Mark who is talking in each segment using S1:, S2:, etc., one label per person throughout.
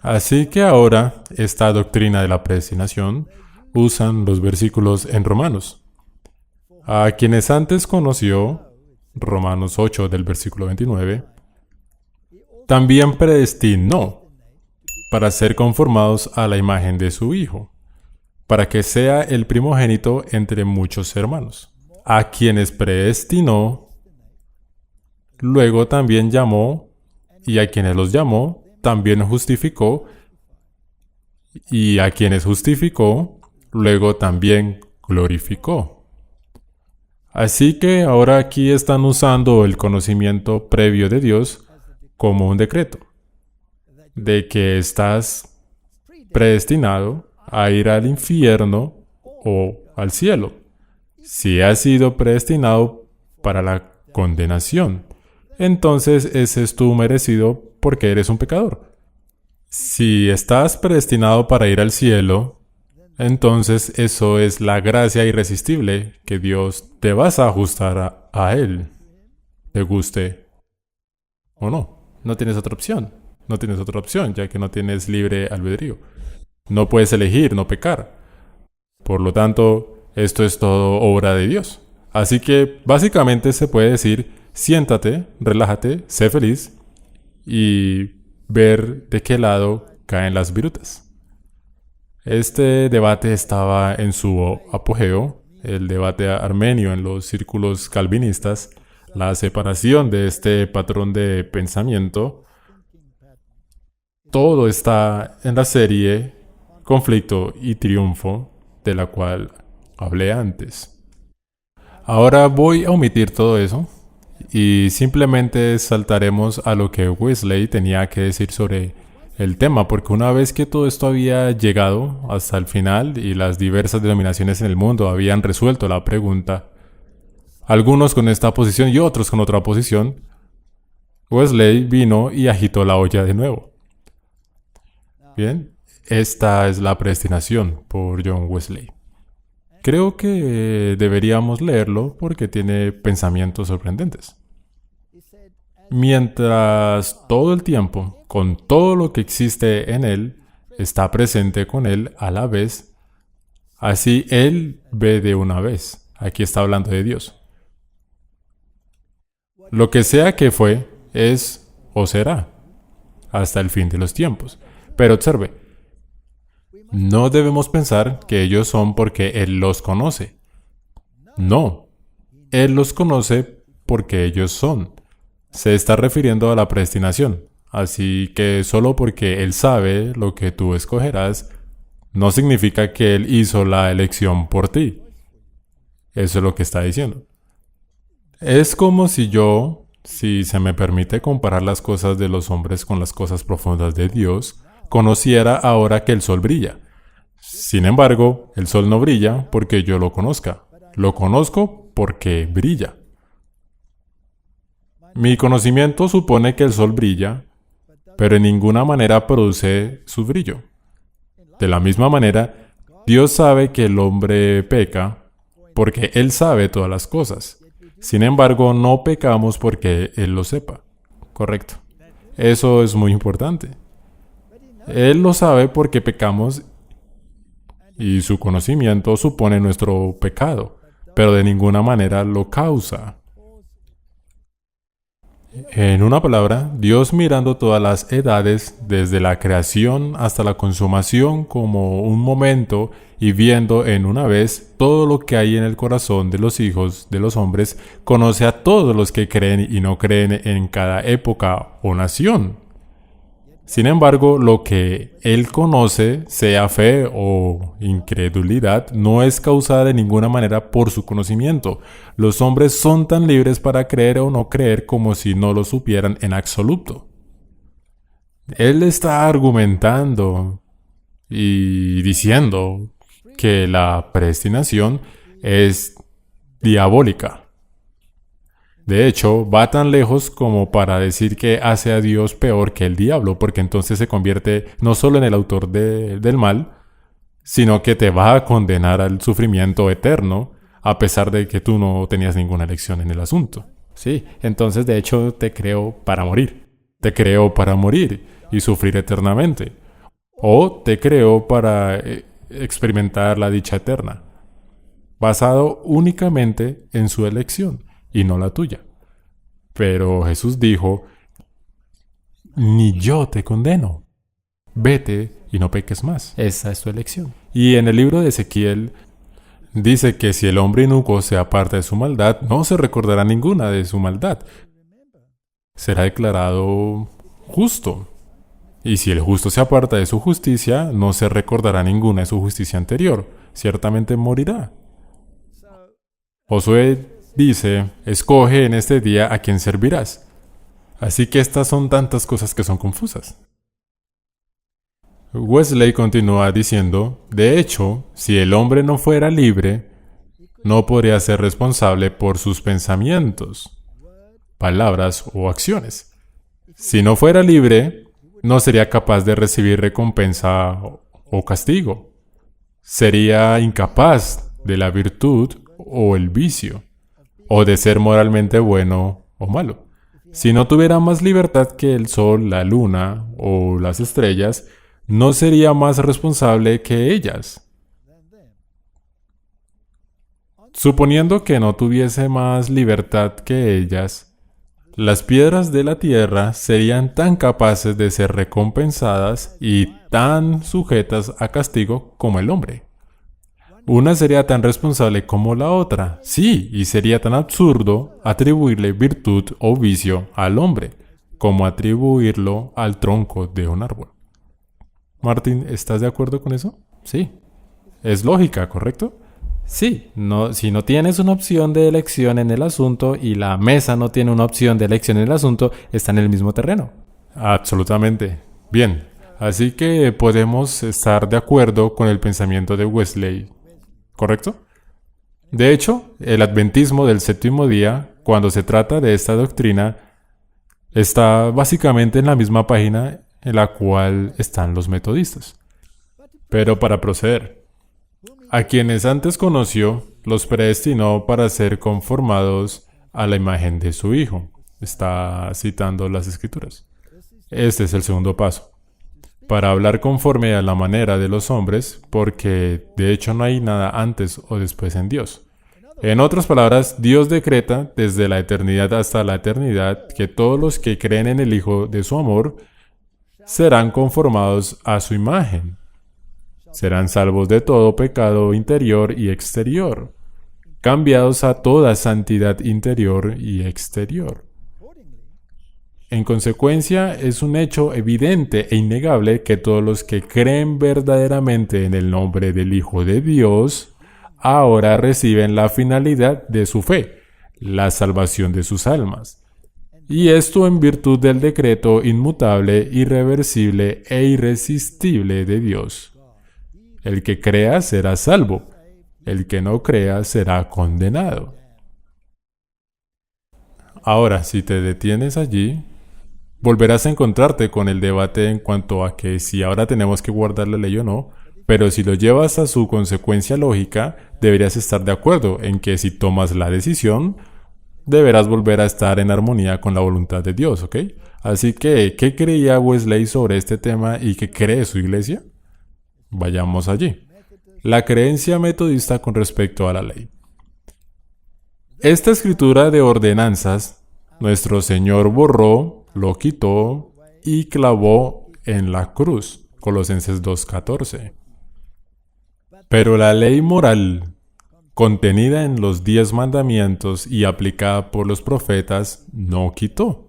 S1: Así que ahora esta doctrina de la predestinación usan los versículos en Romanos. A quienes antes conoció, Romanos 8 del versículo 29, también predestinó para ser conformados a la imagen de su Hijo, para que sea el primogénito entre muchos hermanos. A quienes predestinó, luego también llamó, y a quienes los llamó, también justificó, y a quienes justificó, luego también glorificó. Así que ahora aquí están usando el conocimiento previo de Dios como un decreto, de que estás predestinado a ir al infierno o al cielo, si has sido predestinado para la condenación. Entonces ese es tu merecido porque eres un pecador. Si estás predestinado para ir al cielo, entonces eso es la gracia irresistible que Dios te vas a ajustar a Él, te guste o no. No tienes otra opción. No tienes otra opción, ya que no tienes libre albedrío. No puedes elegir no pecar. Por lo tanto, esto es todo obra de Dios. Así que básicamente se puede decir, siéntate, relájate, sé feliz y ver de qué lado caen las virutas. Este debate estaba en su apogeo, el debate armenio en los círculos calvinistas, la separación de este patrón de pensamiento. Todo está en la serie Conflicto y Triunfo, de la cual hablé antes. Ahora voy a omitir todo eso y simplemente saltaremos a lo que Wesley tenía que decir sobre el tema, porque una vez que todo esto había llegado hasta el final y las diversas denominaciones en el mundo habían resuelto la pregunta, algunos con esta posición y otros con otra posición, Wesley vino y agitó la olla de nuevo. Bien, esta es la predestinación por John Wesley. Creo que deberíamos leerlo porque tiene pensamientos sorprendentes. Mientras todo el tiempo, con todo lo que existe en él, está presente con él a la vez, así él ve de una vez. Aquí está hablando de Dios. Lo que sea que fue, es o será, hasta el fin de los tiempos. Pero observe, no debemos pensar que ellos son porque Él los conoce. No, Él los conoce porque ellos son. Se está refiriendo a la predestinación. Así que solo porque Él sabe lo que tú escogerás, no significa que Él hizo la elección por ti. Eso es lo que está diciendo. Es como si se me permite comparar las cosas de los hombres con las cosas profundas de Dios, conociera ahora que el sol brilla. Sin embargo, el sol no brilla porque yo lo conozca. Lo conozco porque brilla. Mi conocimiento supone que el sol brilla, pero en ninguna manera produce su brillo. De la misma manera, Dios sabe que el hombre peca porque Él sabe todas las cosas. Sin embargo, no pecamos porque Él lo sepa. Correcto. Eso es muy importante. Él lo sabe porque pecamos y su conocimiento supone nuestro pecado, pero de ninguna manera lo causa. En una palabra, Dios mirando todas las edades, desde la creación hasta la consumación como un momento y viendo en una vez todo lo que hay en el corazón de los hijos de los hombres, conoce a todos los que creen y no creen en cada época o nación. Sin embargo, lo que Él conoce, sea fe o incredulidad, no es causada de ninguna manera por su conocimiento. Los hombres son tan libres para creer o no creer como si no lo supieran en absoluto. Él está argumentando y diciendo que la predestinación es diabólica. De hecho, va tan lejos como para decir que hace a Dios peor que el diablo, porque entonces se convierte no solo en el autor del mal, sino que te va a condenar al sufrimiento eterno, a pesar de que tú no tenías ninguna elección en el asunto. Sí, entonces de hecho te creó para morir. Te creó para morir y sufrir eternamente. o te creó para experimentar la dicha eterna, basado únicamente en su elección y no la tuya. Pero Jesús dijo, ni yo te condeno. Vete y no peques más. Esa es tu elección. Y en el libro de Ezequiel dice que si el hombre inicuo se aparta de su maldad, no se recordará ninguna de su maldad. Será declarado justo. Y si el justo se aparta de su justicia, no se recordará ninguna de su justicia anterior. Ciertamente morirá. Josué dice, escoge en este día a quién servirás. Así que estas son tantas cosas que son confusas. Wesley continúa diciendo, de hecho, si el hombre no fuera libre, no podría ser responsable por sus pensamientos, palabras o acciones. Si no fuera libre, no sería capaz de recibir recompensa o castigo. Sería incapaz de la virtud o el vicio, o de ser moralmente bueno o malo. Si no tuviera más libertad que el sol, la luna o las estrellas, no sería más responsable que ellas. Suponiendo que no tuviese más libertad que ellas, las piedras de la tierra serían tan capaces de ser recompensadas y tan sujetas a castigo como el hombre. Una sería tan responsable como la otra, sí, y sería tan absurdo atribuirle virtud o vicio al hombre, como atribuirlo al tronco de un árbol. Martín, ¿estás de acuerdo con eso? Sí. Es lógica, ¿correcto? Sí, no, si no tienes una opción de elección en el asunto y la mesa no tiene una opción de elección en el asunto, está en el mismo terreno. Absolutamente. Bien, así que podemos estar de acuerdo con el pensamiento de Wesley, ¿correcto? De hecho, el adventismo del séptimo día, cuando se trata de esta doctrina, está básicamente en la misma página en la cual están los metodistas. Pero para proceder, a quienes antes conoció, los predestinó para ser conformados a la imagen de su Hijo. Está citando las Escrituras. Este es el segundo paso. Para hablar conforme a la manera de los hombres, porque de hecho no hay nada antes o después en Dios. En otras palabras, Dios decreta desde la eternidad hasta la eternidad que todos los que creen en el Hijo de su amor serán conformados a su imagen. Serán salvos de todo pecado interior y exterior, cambiados a toda santidad interior y exterior. En consecuencia, es un hecho evidente e innegable que todos los que creen verdaderamente en el nombre del Hijo de Dios, ahora reciben la finalidad de su fe, la salvación de sus almas. Y esto en virtud del decreto inmutable, irreversible e irresistible de Dios. El que crea será salvo, el que no crea será condenado. Ahora, si te detienes allí, volverás a encontrarte con el debate en cuanto a que si ahora tenemos que guardar la ley o no, pero si lo llevas a su consecuencia lógica, deberías estar de acuerdo en que si tomas la decisión, deberás volver a estar en armonía con la voluntad de Dios, ¿ok? Así que, ¿qué creía Wesley sobre este tema y qué cree su iglesia? Vayamos allí. La creencia metodista con respecto a la ley. Esta escritura de ordenanzas, nuestro Señor borró, lo quitó y clavó en la cruz. Colosenses 2:14. Pero la ley moral, contenida en los 10 mandamientos y aplicada por los profetas, no quitó.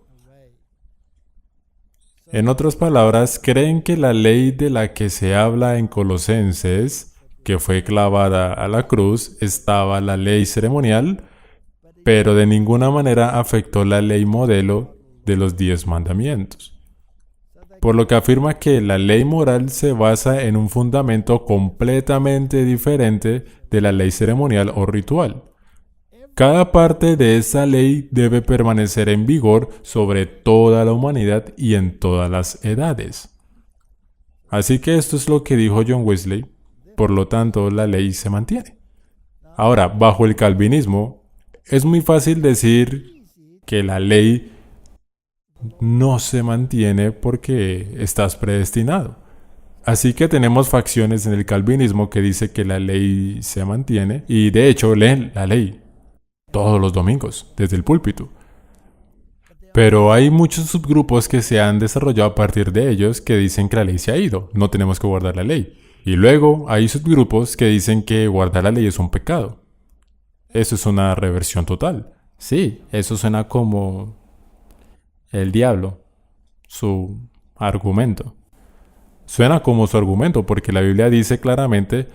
S1: En otras palabras, creen que la ley de la que se habla en Colosenses, que fue clavada a la cruz, estaba la ley ceremonial, pero de ninguna manera afectó la ley modelo de los 10 mandamientos. Por lo que afirma que la ley moral se basa en un fundamento completamente diferente de la ley ceremonial o ritual. Cada parte de esa ley debe permanecer en vigor sobre toda la humanidad y en todas las edades. Así que esto es lo que dijo John Wesley, por lo tanto la ley se mantiene. Ahora, bajo el calvinismo, es muy fácil decir que la ley no se mantiene porque estás predestinado. Así que tenemos facciones en el calvinismo que dice que la ley se mantiene y de hecho leen la ley todos los domingos desde el púlpito. Pero hay muchos subgrupos que se han desarrollado a partir de ellos que dicen que la ley se ha ido, no tenemos que guardar la ley. Y luego hay subgrupos que dicen que guardar la ley es un pecado. Eso es una reversión total. Sí, eso suena como el diablo, su argumento. Suena como su argumento porque la Biblia dice claramente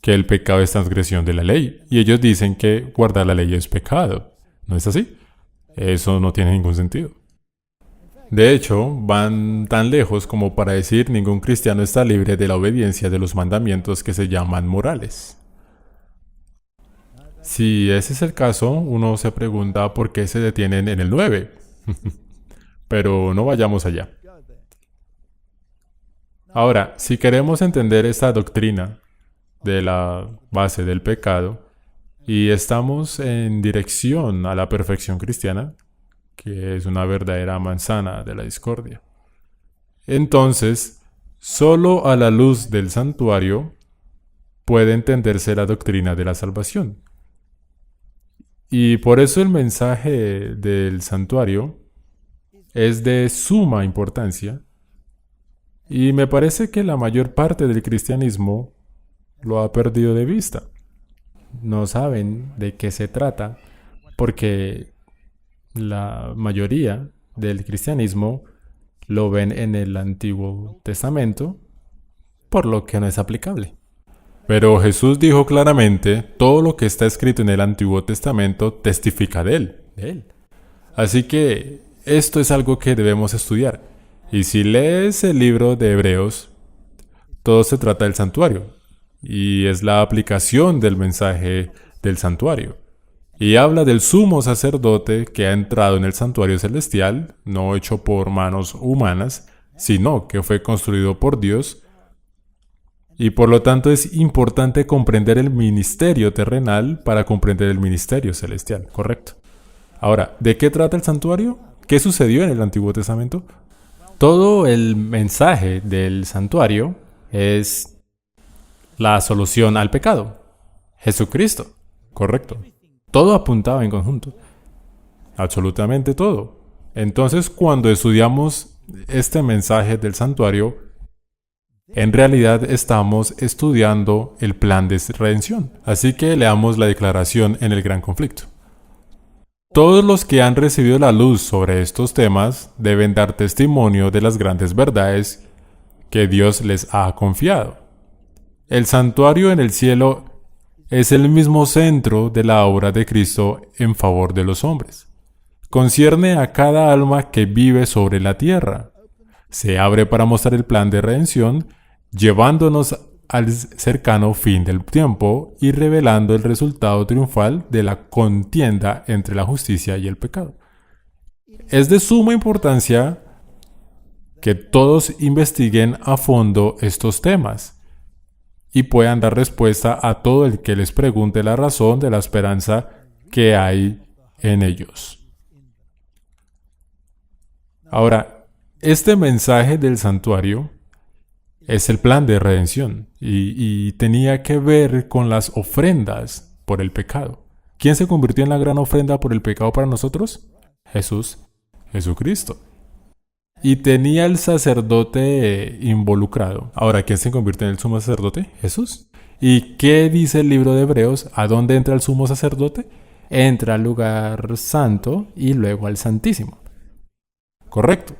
S1: que el pecado es transgresión de la ley y ellos dicen que guardar la ley es pecado. ¿No es así? Eso no tiene ningún sentido. De hecho, van tan lejos como para decir ningún cristiano está libre de la obediencia de los mandamientos que se llaman morales. Si ese es el caso, uno se pregunta por qué se detienen en el 9. Pero no vayamos allá. Ahora, si queremos entender esta doctrina de la base del pecado y estamos en dirección a la perfección cristiana, que es una verdadera manzana de la discordia, entonces, solo a la luz del santuario puede entenderse la doctrina de la salvación. Y por eso el mensaje del santuario es de suma importancia y me parece que la mayor parte del cristianismo lo ha perdido de vista. No saben de qué se trata porque la mayoría del cristianismo lo ven en el Antiguo Testamento, por lo que no es aplicable. Pero Jesús dijo claramente, todo lo que está escrito en el Antiguo Testamento testifica de él. Así que esto es algo que debemos estudiar. Y si lees el libro de Hebreos, todo se trata del santuario. Y es la aplicación del mensaje del santuario. Y habla del sumo sacerdote que ha entrado en el santuario celestial, no hecho por manos humanas, sino que fue construido por Dios. Y por lo tanto es importante comprender el ministerio terrenal para comprender el ministerio celestial, ¿correcto? Ahora, ¿de qué trata el santuario? ¿Qué sucedió en el Antiguo Testamento? Todo el mensaje del santuario es la solución al pecado. Jesucristo, correcto. Todo apuntaba en conjunto. Absolutamente todo. Entonces, cuando estudiamos este mensaje del santuario, en realidad estamos estudiando el plan de redención. Así que leamos la declaración en el gran conflicto. Todos los que han recibido la luz sobre estos temas deben dar testimonio de las grandes verdades que Dios les ha confiado. El santuario en el cielo es el mismo centro de la obra de Cristo en favor de los hombres. Concierne a cada alma que vive sobre la tierra. Se abre para mostrar el plan de redención, llevándonos al cercano fin del tiempo y revelando el resultado triunfal de la contienda entre la justicia y el pecado. Es de suma importancia que todos investiguen a fondo estos temas y puedan dar respuesta a todo el que les pregunte la razón de la esperanza que hay en ellos. Ahora, este mensaje del santuario es el plan de redención y tenía que ver con las ofrendas por el pecado. ¿Quién se convirtió en la gran ofrenda por el pecado para nosotros? Jesucristo. Y tenía el sacerdote involucrado. Ahora, ¿quién se convierte en el sumo sacerdote? Jesús. ¿Y qué dice el libro de Hebreos? ¿A dónde entra el sumo sacerdote? Entra al lugar santo y luego al santísimo. Correcto.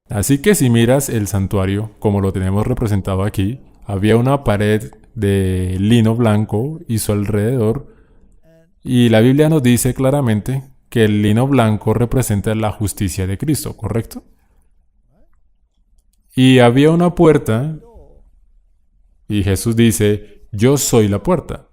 S1: Así que si miras el santuario, como lo tenemos representado aquí, había una pared de lino blanco y su alrededor, y la Biblia nos dice claramente que el lino blanco representa la justicia de Cristo, ¿correcto? Y había una puerta, y Jesús dice, yo soy la puerta.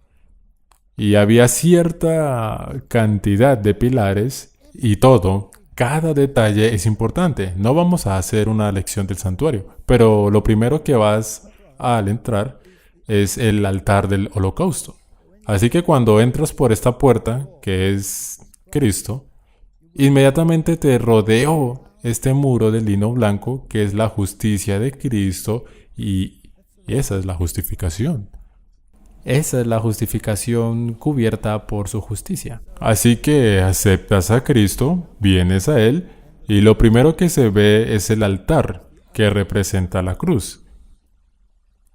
S1: Y había cierta cantidad de pilares y todo. Cada detalle es importante. No vamos a hacer una lección del santuario, pero lo primero que vas al entrar es el altar del holocausto. Así que cuando entras por esta puerta, que es Cristo, inmediatamente te rodeó este muro de lino blanco que es la justicia de Cristo y esa es la justificación. Esa es la justificación cubierta por su justicia. Así que aceptas a Cristo, vienes a Él y lo primero que se ve es el altar que representa la cruz.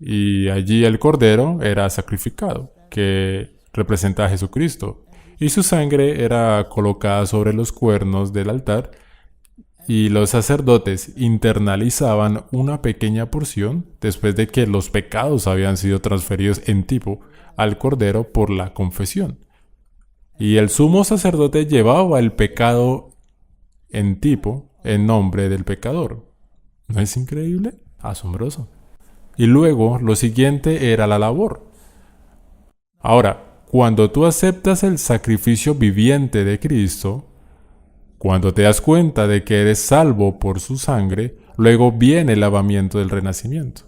S1: Y allí el cordero era sacrificado, que representa a Jesucristo. Y su sangre era colocada sobre los cuernos del altar y los sacerdotes internalizaban una pequeña porción después de que los pecados habían sido transferidos en tipo al cordero por la confesión. Y el sumo sacerdote llevaba el pecado en tipo en nombre del pecador. ¿No es increíble? Asombroso. Y luego lo siguiente era la labor. Ahora, cuando tú aceptas el sacrificio viviente de Cristo, cuando te das cuenta de que eres salvo por su sangre, luego viene el lavamiento del renacimiento.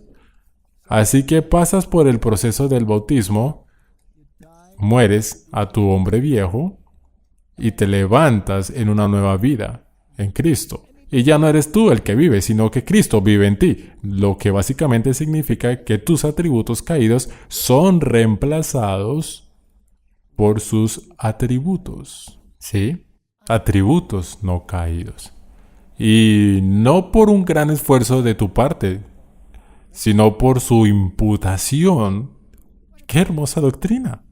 S1: Así que pasas por el proceso del bautismo, mueres a tu hombre viejo y te levantas en una nueva vida en Cristo. Y ya no eres tú el que vive, sino que Cristo vive en ti, lo que básicamente significa que tus atributos caídos son reemplazados por sus atributos. ¿Sí? Atributos no caídos. Y no por un gran esfuerzo de tu parte, sino por su imputación. ¡Qué hermosa doctrina!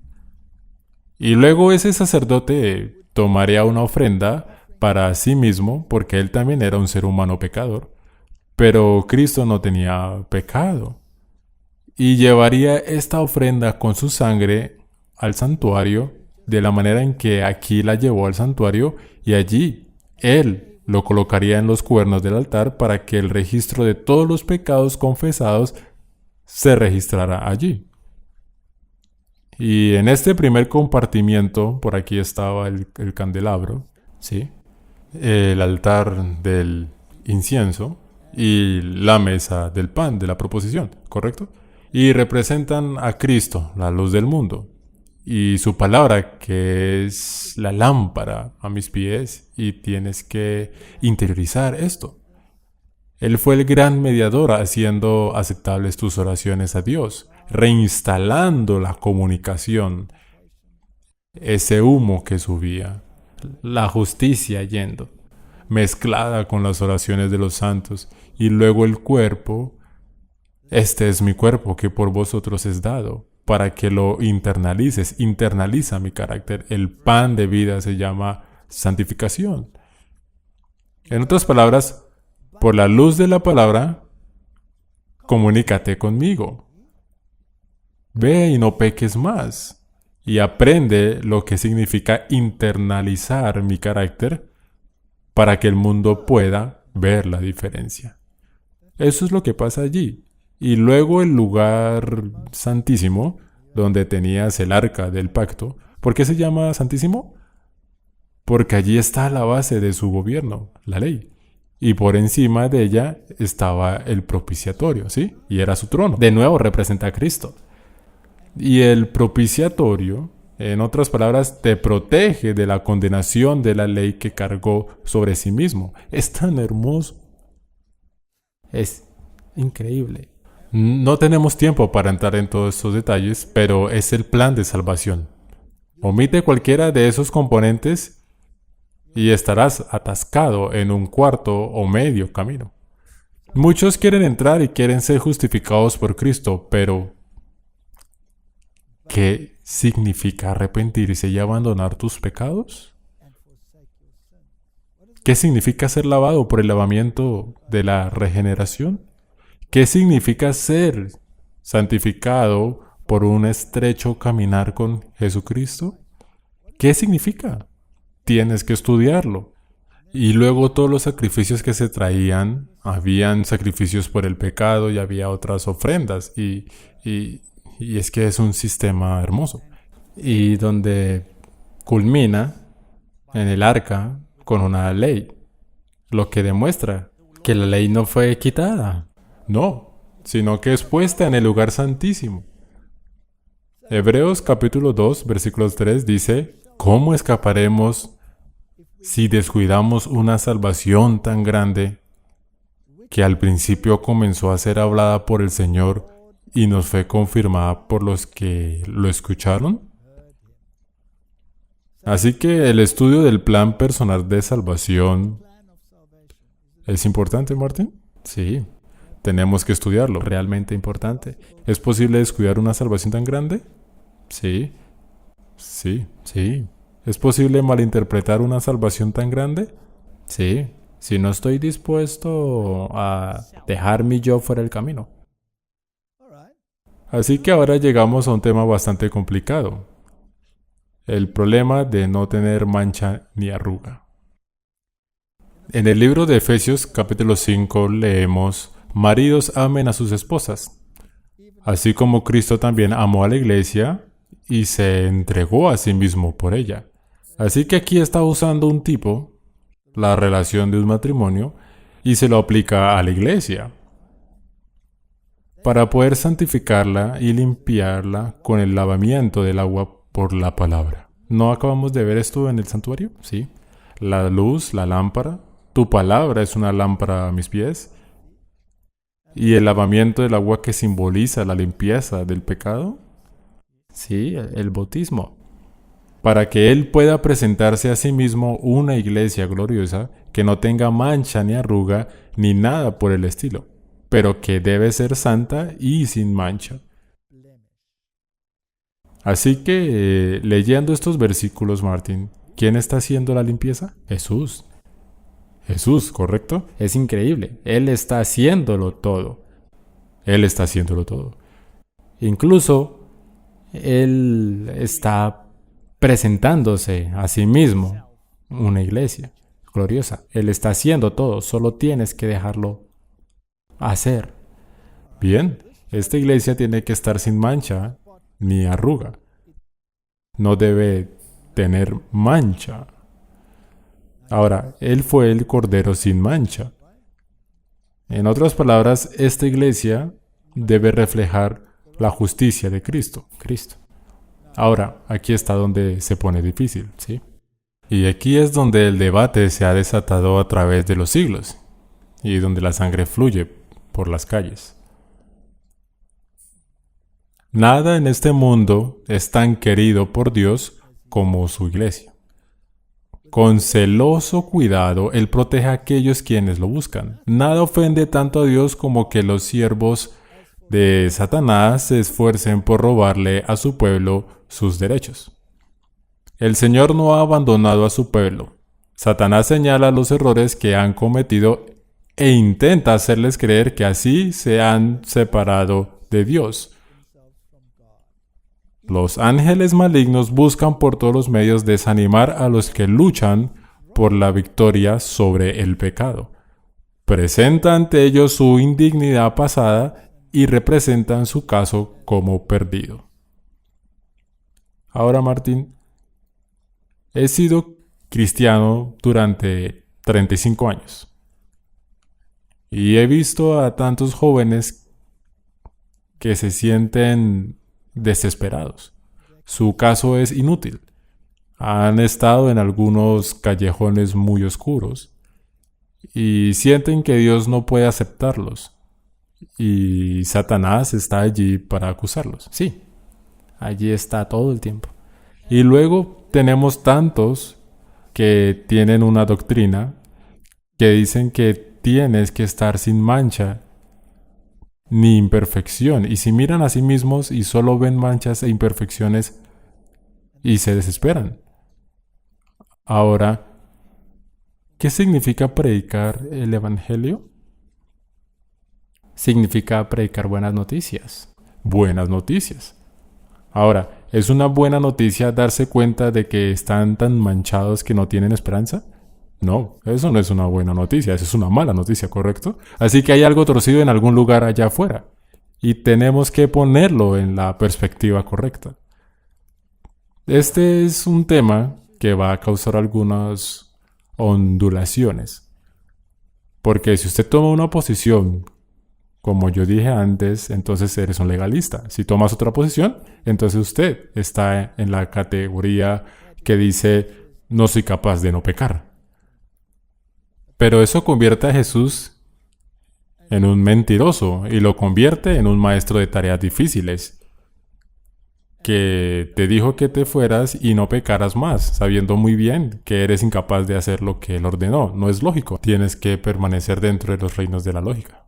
S1: Y luego ese sacerdote tomaría una ofrenda para sí mismo, porque él también era un ser humano pecador, pero Cristo no tenía pecado. Y llevaría esta ofrenda con su sangre al santuario, de la manera en que aquí la llevó al santuario, y allí él lo colocaría en los cuernos del altar para que el registro de todos los pecados confesados se registrara allí. Y en este primer compartimiento, por aquí estaba el candelabro, ¿sí? El altar del incienso y la mesa del pan, de la proposición, ¿correcto? Y representan a Cristo, la luz del mundo, y su palabra, que es la lámpara a mis pies, y tienes que interiorizar esto. Él fue el gran mediador haciendo aceptables tus oraciones a Dios, reinstalando la comunicación, ese humo que subía, la justicia yendo, mezclada con las oraciones de los santos, y luego el cuerpo. Este es mi cuerpo que por vosotros es dado, para que lo internalices. Internaliza mi carácter. El pan de vida se llama santificación. En otras palabras, por la luz de la palabra, comunícate conmigo. Ve y no peques más. Y aprende lo que significa internalizar mi carácter para que el mundo pueda ver la diferencia. Eso es lo que pasa allí. Y luego el lugar santísimo, donde tenías el arca del pacto. ¿Por qué se llama santísimo? Porque allí está la base de su gobierno, la ley. Y por encima de ella estaba el propiciatorio, ¿sí? Y era su trono. De nuevo representa a Cristo. Y el propiciatorio, en otras palabras, te protege de la condenación de la ley que cargó sobre sí mismo. Es tan hermoso. Es increíble. No tenemos tiempo para entrar en todos estos detalles, pero es el plan de salvación. Omite cualquiera de esos componentes y estarás atascado en un cuarto o medio camino. Muchos quieren entrar y quieren ser justificados por Cristo, pero ¿qué significa arrepentirse y abandonar tus pecados? ¿Qué significa ser lavado por el lavamiento de la regeneración? ¿Qué significa ser santificado por un estrecho caminar con Jesucristo? ¿Qué significa? Tienes que estudiarlo. Y luego todos los sacrificios que se traían, habían sacrificios por el pecado y había otras ofrendas. Y es que es un sistema hermoso. Y donde culmina en el arca con una ley, lo que demuestra que la ley no fue quitada. No, sino que es puesta en el lugar santísimo. Hebreos capítulo 2, versículos 3 dice, ¿cómo escaparemos si descuidamos una salvación tan grande que al principio comenzó a ser hablada por el Señor y nos fue confirmada por los que lo escucharon? Así que el estudio del plan personal de salvación es importante, Martín. Sí, tenemos que estudiarlo, realmente importante. ¿Es posible descuidar una salvación tan grande? Sí, sí. ¿Es posible malinterpretar una salvación tan grande? Sí, si no estoy dispuesto a dejar mi yo fuera del camino. Así que ahora llegamos a un tema bastante complicado. El problema de no tener mancha ni arruga. En el libro de Efesios capítulo 5 leemos: maridos amen a sus esposas, así como Cristo también amó a la iglesia y se entregó a sí mismo por ella. Así que aquí está usando un tipo, la relación de un matrimonio, y se lo aplica a la iglesia, para poder santificarla y limpiarla con el lavamiento del agua por la palabra. ¿No acabamos de ver esto en el santuario? Sí. La luz, la lámpara. Tu palabra es una lámpara a mis pies. ¿Y el lavamiento del agua que simboliza la limpieza del pecado? Sí, el bautismo. Para que Él pueda presentarse a sí mismo una iglesia gloriosa que no tenga mancha ni arruga ni nada por el estilo, pero que debe ser santa y sin mancha. Así que, leyendo estos versículos, Martín, ¿quién está haciendo la limpieza? Jesús. Jesús, ¿correcto? Es increíble. Él está haciéndolo todo. Él está haciéndolo todo. Incluso, Él está presentándose a sí mismo una iglesia gloriosa. Él está haciendo todo. Solo tienes que dejarlo hacer. Bien, esta iglesia tiene que estar sin mancha ni arruga. No debe tener mancha. Ahora, Él fue el Cordero sin mancha. En otras palabras, esta iglesia debe reflejar la justicia de Cristo. Ahora, aquí está donde se pone difícil, ¿sí? Y aquí es donde el debate se ha desatado a través de los siglos y donde la sangre fluye por las calles. Nada en este mundo es tan querido por Dios como su iglesia. Con celoso cuidado, Él protege a aquellos quienes lo buscan. Nada ofende tanto a Dios como que los siervos de Satanás se esfuercen por robarle a su pueblo sus derechos. El Señor no ha abandonado a su pueblo. Satanás señala los errores que han cometido e intenta hacerles creer que así se han separado de Dios. Los ángeles malignos buscan por todos los medios desanimar a los que luchan por la victoria sobre el pecado. Presenta ante ellos su indignidad pasada y representan su caso como perdido. Ahora, Martín, he sido cristiano durante 35 años y he visto a tantos jóvenes que se sienten desesperados. Su caso es inútil. Han estado en algunos callejones muy oscuros y sienten que Dios no puede aceptarlos y Satanás está allí para acusarlos. Sí, allí está todo el tiempo. Y luego tenemos tantos que tienen una doctrina que dicen que tienes que estar sin mancha ni imperfección, y si miran a sí mismos y solo ven manchas e imperfecciones y se desesperan. Ahora, ¿qué significa predicar el Evangelio? Significa predicar buenas noticias. Buenas noticias. Ahora, ¿es una buena noticia darse cuenta de que están tan manchados que no tienen esperanza? No, eso no es una buena noticia, eso es una mala noticia, ¿correcto? Así que hay algo torcido en algún lugar allá afuera y tenemos que ponerlo en la perspectiva correcta. Este es un tema que va a causar algunas ondulaciones, porque si usted toma una posición, como yo dije antes, entonces eres un legalista. Si tomas otra posición, entonces usted está en la categoría que dice no soy capaz de no pecar. Pero eso convierte a Jesús en un mentiroso y lo convierte en un maestro de tareas difíciles, que te dijo que te fueras y no pecaras más, sabiendo muy bien que eres incapaz de hacer lo que él ordenó. No es lógico. Tienes que permanecer dentro de los reinos de la lógica.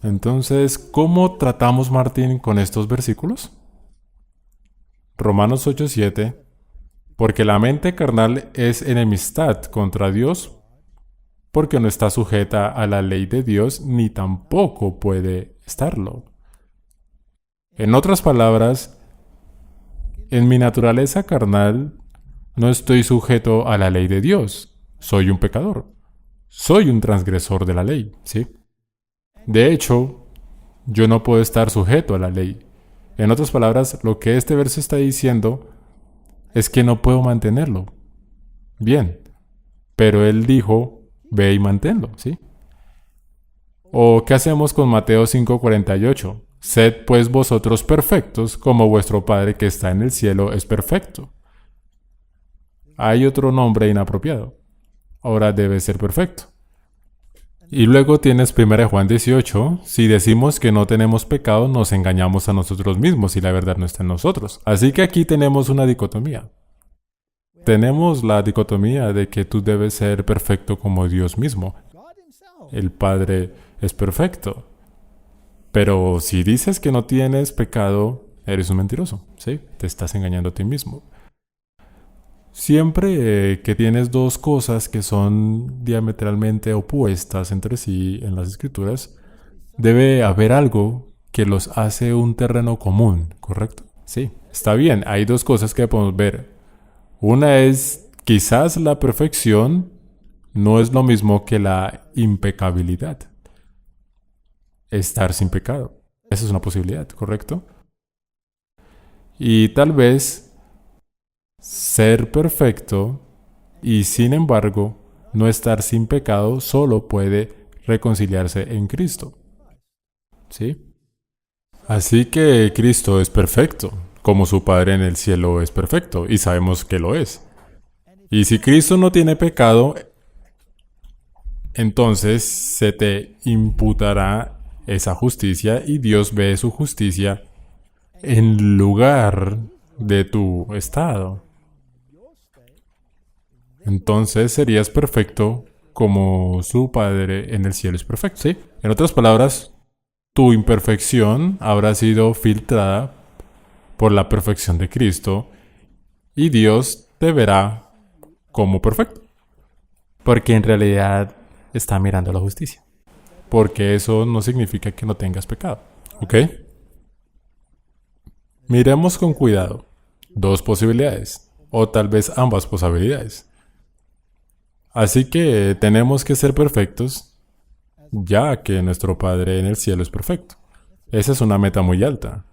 S1: Entonces, ¿cómo tratamos, Martín, con estos versículos? Romanos 8:7. Porque la mente carnal es enemistad contra Dios, porque no está sujeta a la ley de Dios, ni tampoco puede estarlo. En otras palabras, en mi naturaleza carnal no estoy sujeto a la ley de Dios. Soy un pecador. Soy un transgresor de la ley, ¿sí? De hecho, yo no puedo estar sujeto a la ley. En otras palabras, lo que este verso está diciendo es que no puedo mantenerlo. Bien, pero él dijo, ve y manténlo, ¿sí? ¿O qué hacemos con Mateo 5:48? Sed pues vosotros perfectos, como vuestro Padre que está en el cielo es perfecto. Hay otro nombre inapropiado. Ahora debe ser perfecto. Y luego tienes 1 Juan 18. Si decimos que no tenemos pecado, nos engañamos a nosotros mismos y la verdad no está en nosotros. Así que aquí tenemos una dicotomía. Tenemos la dicotomía de que tú debes ser perfecto como Dios mismo. El Padre es perfecto. Pero si dices que no tienes pecado, eres un mentiroso, ¿sí? Te estás engañando a ti mismo. Siempre que tienes dos cosas que son diametralmente opuestas entre sí en las escrituras, debe haber algo que los hace un terreno común, ¿correcto? Sí, está bien, hay dos cosas que podemos ver. Una es, quizás la perfección no es lo mismo que la impecabilidad. Estar sin pecado. Esa es una posibilidad, ¿correcto? Y tal vez ser perfecto y sin embargo no estar sin pecado solo puede reconciliarse en Cristo. ¿Sí? Así que Cristo es perfecto, como su Padre en el cielo es perfecto, y sabemos que lo es. Y si Cristo no tiene pecado, entonces se te imputará esa justicia y Dios ve su justicia en lugar de tu estado. Entonces serías perfecto como su Padre en el cielo es perfecto, ¿sí? En otras palabras, tu imperfección habrá sido filtrada por la perfección de Cristo y Dios te verá como perfecto. Porque en realidad está mirando la justicia. Porque eso no significa que no tengas pecado, ¿ok? Miremos con cuidado. Dos posibilidades, o tal vez ambas posibilidades. Así que tenemos que ser perfectos, ya que nuestro Padre en el cielo es perfecto. Esa es una meta muy alta.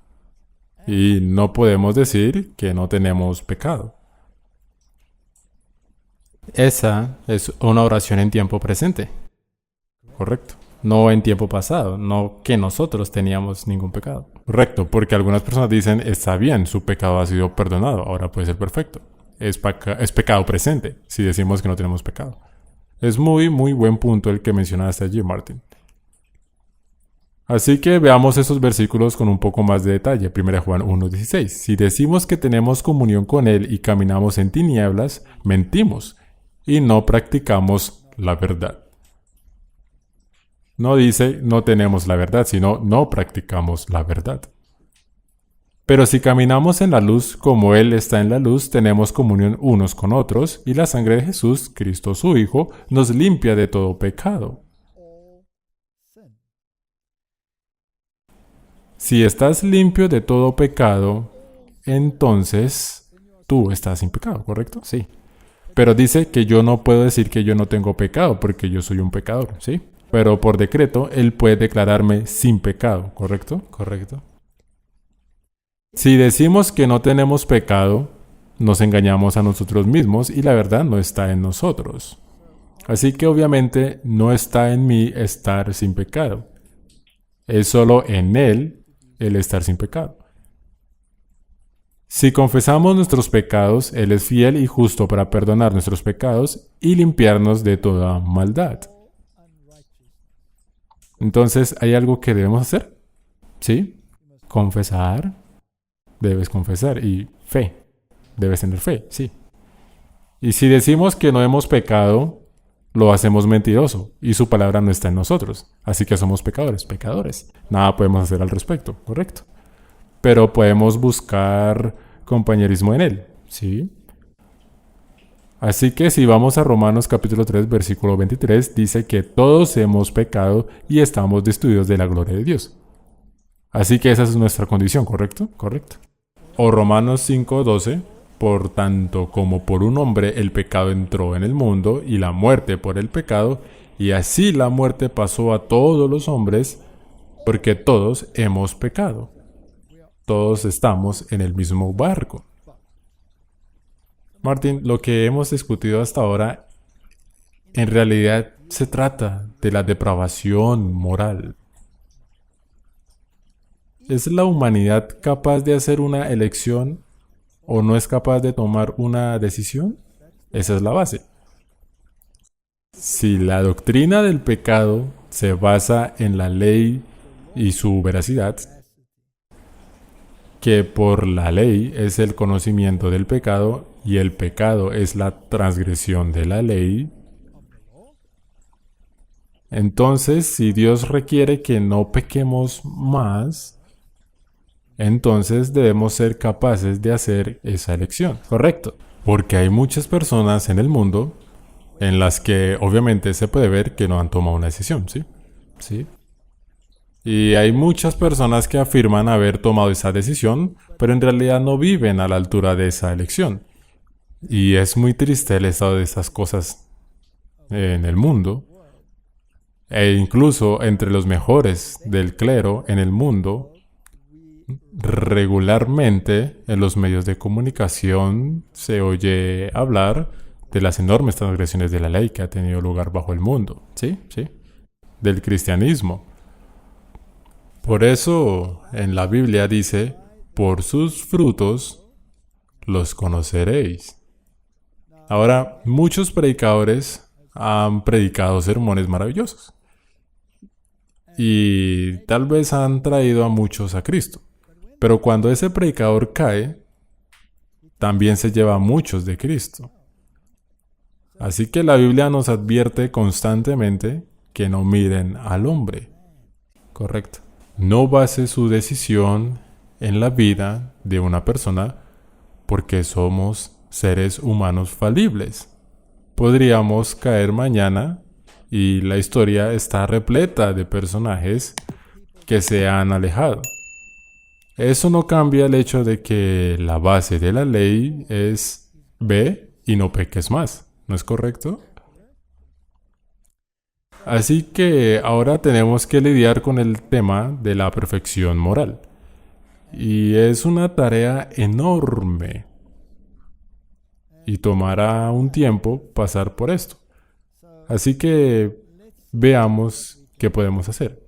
S1: Y no podemos decir que no tenemos pecado. Esa es una oración en tiempo presente. Correcto. No en tiempo pasado, no que nosotros teníamos ningún pecado. Correcto, porque algunas personas dicen, está bien, su pecado ha sido perdonado, ahora puede ser perfecto. Es pecado presente, si decimos que no tenemos pecado. Es muy, muy buen punto el que mencionaste allí, Martin. Así que veamos esos versículos con un poco más de detalle. 1 Juan 1:16. Si decimos que tenemos comunión con Él y caminamos en tinieblas, mentimos y no practicamos la verdad. No dice no tenemos la verdad, sino no practicamos la verdad. Pero si caminamos en la luz como Él está en la luz, tenemos comunión unos con otros, y la sangre de Jesús, Cristo su Hijo, nos limpia de todo pecado. Si estás limpio de todo pecado, entonces tú estás sin pecado, ¿correcto? Sí. Pero dice que yo no puedo decir que yo no tengo pecado, porque yo soy un pecador, ¿sí? Pero por decreto, Él puede declararme sin pecado, ¿correcto? Correcto. Si decimos que no tenemos pecado, nos engañamos a nosotros mismos y la verdad no está en nosotros. Así que obviamente no está en mí estar sin pecado. Es solo en Él el estar sin pecado. Si confesamos nuestros pecados, Él es fiel y justo para perdonar nuestros pecados y limpiarnos de toda maldad. Entonces, ¿hay algo que debemos hacer? ¿Sí? Confesar. Debes confesar. Y fe. Debes tener fe, sí. Y si decimos que no hemos pecado, lo hacemos mentiroso y su palabra no está en nosotros. Así que somos pecadores. Nada podemos hacer al respecto, ¿correcto? Pero podemos buscar compañerismo en Él, ¿sí? Así que si vamos a Romanos capítulo 3, versículo 23, dice que todos hemos pecado y estamos destituidos de la gloria de Dios. Así que esa es nuestra condición, ¿correcto? Correcto. O Romanos 5, 12, por tanto como por un hombre el pecado entró en el mundo y la muerte por el pecado, y así la muerte pasó a todos los hombres, porque todos hemos pecado. Todos estamos en el mismo barco. Martín, lo que hemos discutido hasta ahora en realidad se trata de la depravación moral. ¿Es la humanidad capaz de hacer una elección o no es capaz de tomar una decisión? Esa es la base. Si la doctrina del pecado se basa en la ley y su veracidad, que por la ley es el conocimiento del pecado y el pecado es la transgresión de la ley, entonces si Dios requiere que no pequemos más, entonces debemos ser capaces de hacer esa elección, ¿correcto? Porque hay muchas personas en el mundo en las que obviamente se puede ver que no han tomado una decisión, ¿sí? Sí. Y hay muchas personas que afirman haber tomado esa decisión, pero en realidad no viven a la altura de esa elección. Y es muy triste el estado de estas cosas en el mundo. E incluso entre los mejores del clero en el mundo, regularmente en los medios de comunicación se oye hablar de las enormes transgresiones de la ley que ha tenido lugar bajo el mundo. ¿Sí? ¿Sí? Del cristianismo. Por eso en la Biblia dice, por sus frutos los conoceréis. Ahora, muchos predicadores han predicado sermones maravillosos y tal vez han traído a muchos a Cristo. Pero cuando ese predicador cae, también se lleva a muchos de Cristo. Así que la Biblia nos advierte constantemente que no miren al hombre. Correcto. No base su decisión en la vida de una persona porque somos seres humanos falibles. Podríamos caer mañana y la historia está repleta de personajes que se han alejado. Eso no cambia el hecho de que la base de la ley es ve y no peques más. ¿No es correcto? Así que ahora tenemos que lidiar con el tema de la perfección moral. Y es una tarea enorme. Y tomará un tiempo pasar por esto. Así que veamos qué podemos hacer.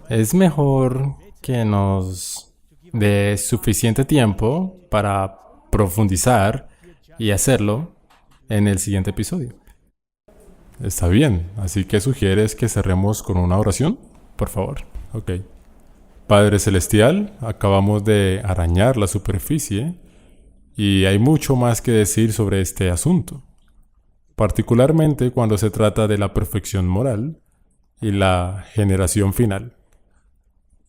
S1: Es mejor que nos dé suficiente tiempo para profundizar y hacerlo en el siguiente episodio. Está bien, así que sugieres que cerremos con una oración, por favor. Ok. Padre Celestial, acabamos de arañar la superficie y hay mucho más que decir sobre este asunto, particularmente cuando se trata de la perfección moral y la generación final.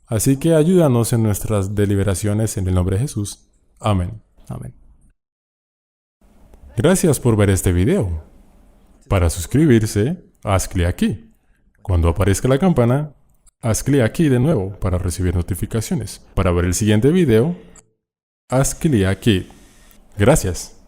S1: Así que ayúdanos en nuestras deliberaciones en el nombre de Jesús. Amén. Amén. Gracias por ver este video. Para suscribirse, haz clic aquí. Cuando aparezca la campana, haz clic aquí de nuevo para recibir notificaciones. Para ver el siguiente video, haz clic aquí. Gracias.